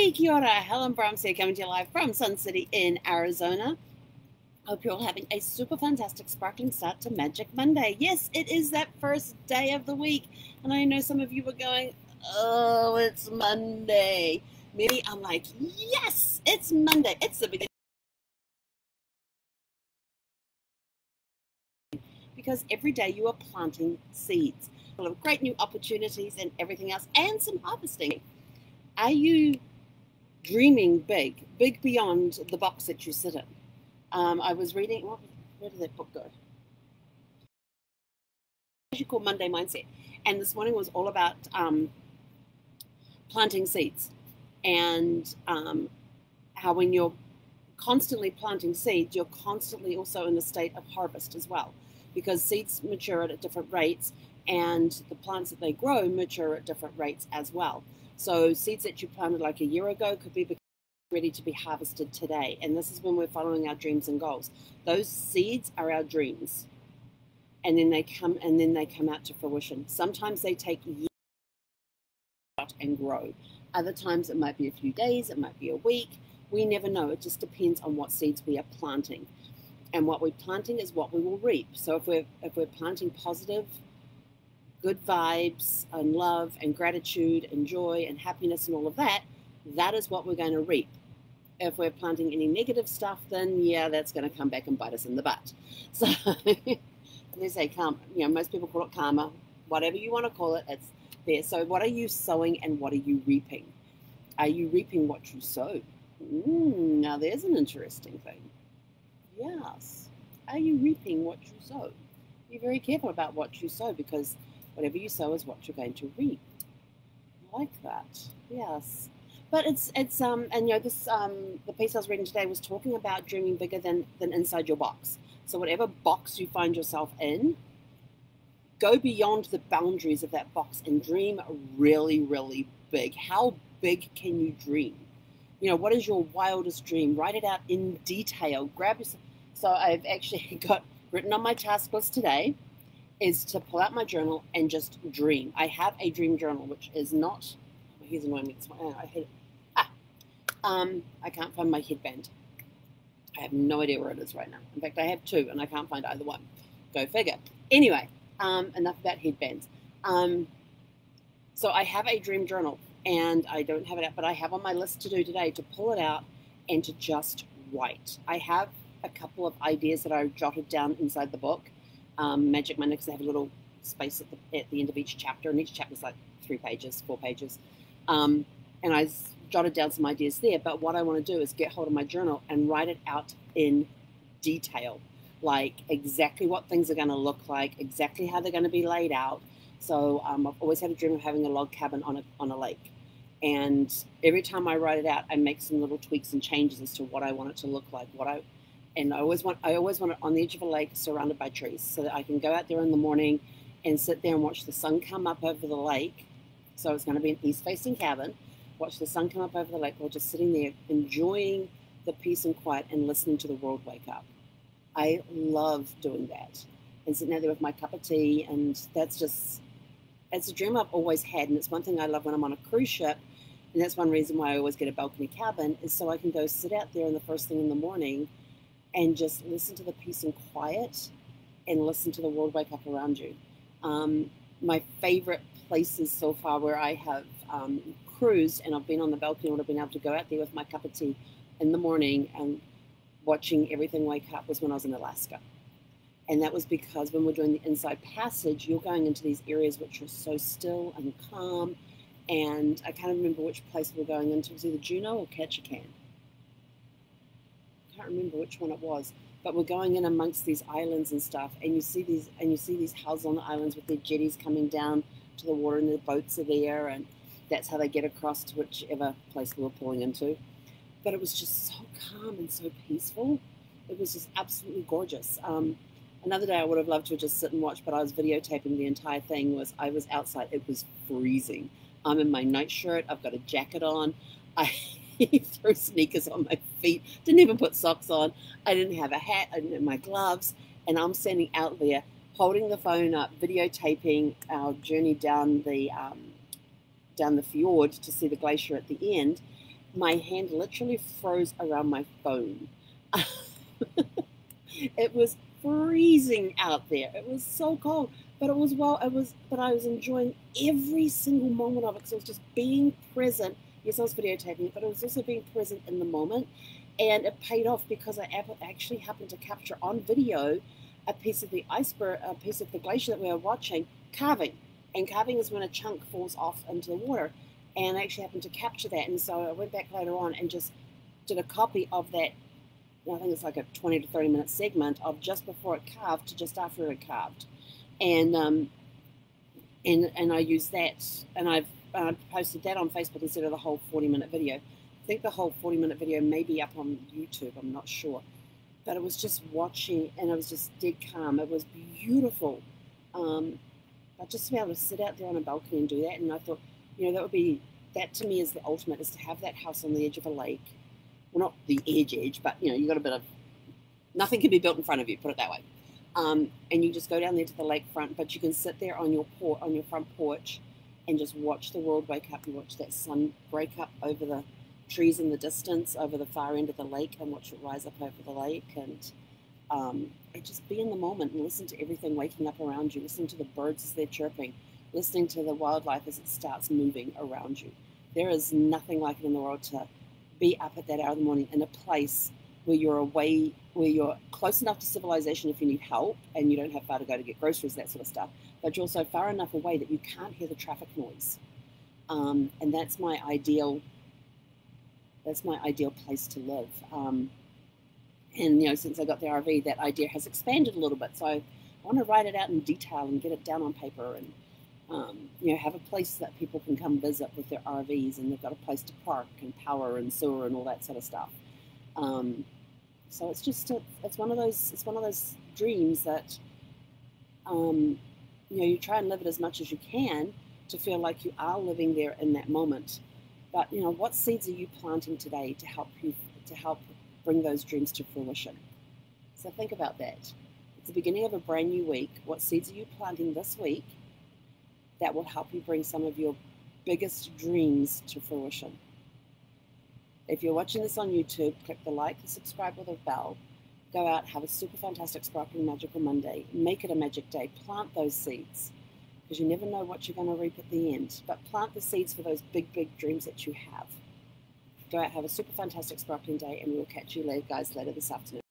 Hey, kia ora, Helen Brahms here, coming to you live from Sun City in Arizona. Hope you're all having a super fantastic, sparkling start to Magic Monday. Yes, it is that first day of the week, and I know some of you were going, oh, it's Monday. Me, I'm like, yes, it's Monday. It's the beginning. Because every day you are planting seeds, full of great new opportunities and everything else, and some harvesting. Are you dreaming big, big beyond the box that you sit in? I was reading, where did that book go? It's called Monday Mindset. And this morning was all about planting seeds and how when you're constantly planting seeds, you're constantly also in a state of harvest as well, because seeds mature at different rates and the plants that they grow mature at different rates as well. So seeds that you planted like a year ago could be ready to be harvested today. And this is when we're following our dreams and goals. Those seeds are our dreams. And then they come out to fruition. Sometimes they take years and grow. Other times it might be a few days, it might be a week. We never know. It just depends on what seeds we are planting. And what we're planting is what we will reap. So if we're planting positive, good vibes and love and gratitude and joy and happiness and all of that, that is what we're going to reap. If we're planting any negative stuff, then yeah, that's going to come back and bite us in the butt. So they say karma. Most people call it karma. Whatever you want to call it, it's there. So what are you sowing and what are you reaping? Are you reaping what you sow? Now there's an interesting thing. Yes. Are you reaping what you sow? Be very careful about what you sow, because whatever you sow is what you're going to reap. I like that. Yes. But it's this the piece I was reading today was talking about dreaming bigger than inside your box. So whatever box you find yourself in, go beyond the boundaries of that box and dream really, really big. How big can you dream? What is your wildest dream? Write it out in detail. So I've actually got written on my task list today is to pull out my journal and just dream. I have a dream journal, which is not. Here's annoying me. This one. I hate it. I can't find my headband. I have no idea where it is right now. In fact, I have two, and I can't find either one. Go figure. Anyway, enough about headbands. So I have a dream journal, and I don't have it out, but I have on my list to do today to pull it out and to just write. I have a couple of ideas that I jotted down inside the book, Magic Monday, because they have a little space at the end of each chapter, and each chapter is like 3 pages, 4 pages. And I jotted down some ideas there, but what I want to do is get hold of my journal and write it out in detail, like exactly what things are going to look like, exactly how they're going to be laid out. So I've always had a dream of having a log cabin on a lake, and every time I write it out, I make some little tweaks and changes as to what I want it to look like. I always want it on the edge of a lake, surrounded by trees, so that I can go out there in the morning and sit there and watch the sun come up over the lake. So it's going to be an east-facing cabin. Watch the sun come up over the lake while just sitting there enjoying the peace and quiet and listening to the world wake up. I love doing that and sitting out there with my cup of tea, and it's a dream I've always had, and it's one thing I love when I'm on a cruise ship, and that's one reason why I always get a balcony cabin, is so I can go sit out there in the first thing in the morning and just listen to the peace and quiet and listen to the world wake up around you. My favorite places so far where I have cruised and I've been on the balcony and I've been able to go out there with my cup of tea in the morning and watching everything wake up was when I was in Alaska. And that was because when we're doing the Inside Passage, you're going into these areas which are so still and calm. And I can't remember which place we were going into. It was either Juneau or Ketchikan. I can't remember which one it was. But we're going in amongst these islands and stuff, and you see these houses on the islands with their jetties coming down to the water, and the boats are there, and that's how they get across to whichever place we were pulling into. But it was just so calm and so peaceful. It was just absolutely gorgeous. Another day I would have loved to just sit and watch, but I was videotaping the entire thing. I was outside. It was freezing. I'm in my nightshirt. I've got a jacket on. I threw sneakers on my feet. Didn't even put socks on. I didn't have a hat. I didn't have my gloves. And I'm standing out there holding the phone up, videotaping our journey down the fjord to see the glacier at the end. my hand literally froze around my phone. It was freezing out there. It was so cold, but but I was enjoying every single moment of it because I was just being present. Yes, I was videotaping it, but I was also being present in the moment, and it paid off because I actually happened to capture on video a piece of the iceberg, a piece of the glacier that we were watching calving, and calving is when a chunk falls off into the water, and I actually happened to capture that, and so I went back later on and just did a copy of that. I think it's like a 20 to 30 minute segment of just before it calved to just after it calved, and and I used that, and I've posted that on Facebook instead of the whole 40-minute video. I think the whole 40-minute video may be up on YouTube. I'm not sure, but it was just watching, and it was just dead calm. It was beautiful. But just to be able to sit out there on a balcony and do that, and I thought, that to me is the ultimate, is to have that house on the edge of a lake. Well, not the edge, but you got a bit of, nothing can be built in front of you, put it that way. And you just go down there to the lakefront, but you can sit there on your front porch and just watch the world wake up. You watch that sun break up over the trees in the distance, over the far end of the lake, and watch it rise up over the lake, and just be in the moment and listen to everything waking up around you, listen to the birds as they're chirping, listening to the wildlife as it starts moving around you. There is nothing like it in the world to be up at that hour of the morning in a place where you're away, where you're close enough to civilization if you need help and you don't have far to go to get groceries, that sort of stuff, but you're also far enough away that you can't hear the traffic noise. And that's my ideal place to live. And since I got the RV, that idea has expanded a little bit. So I want to write it out in detail and get it down on paper, and have a place that people can come visit with their RVs, and they've got a place to park and power and sewer and all that sort of stuff. So it's one of those dreams that you try and live it as much as you can to feel like you are living there in that moment. But what seeds are you planting today to help bring those dreams to fruition? So think about that. It's the beginning of a brand new week. What seeds are you planting this week that will help you bring some of your biggest dreams to fruition? If you're watching this on YouTube, click the like, the subscribe, or the bell. Go out, have a super fantastic, sparkling, magical Monday. Make it a magic day. Plant those seeds, because you never know what you're going to reap at the end. But plant the seeds for those big, big dreams that you have. Go out, have a super fantastic, sparkling day, and we'll catch you guys later this afternoon.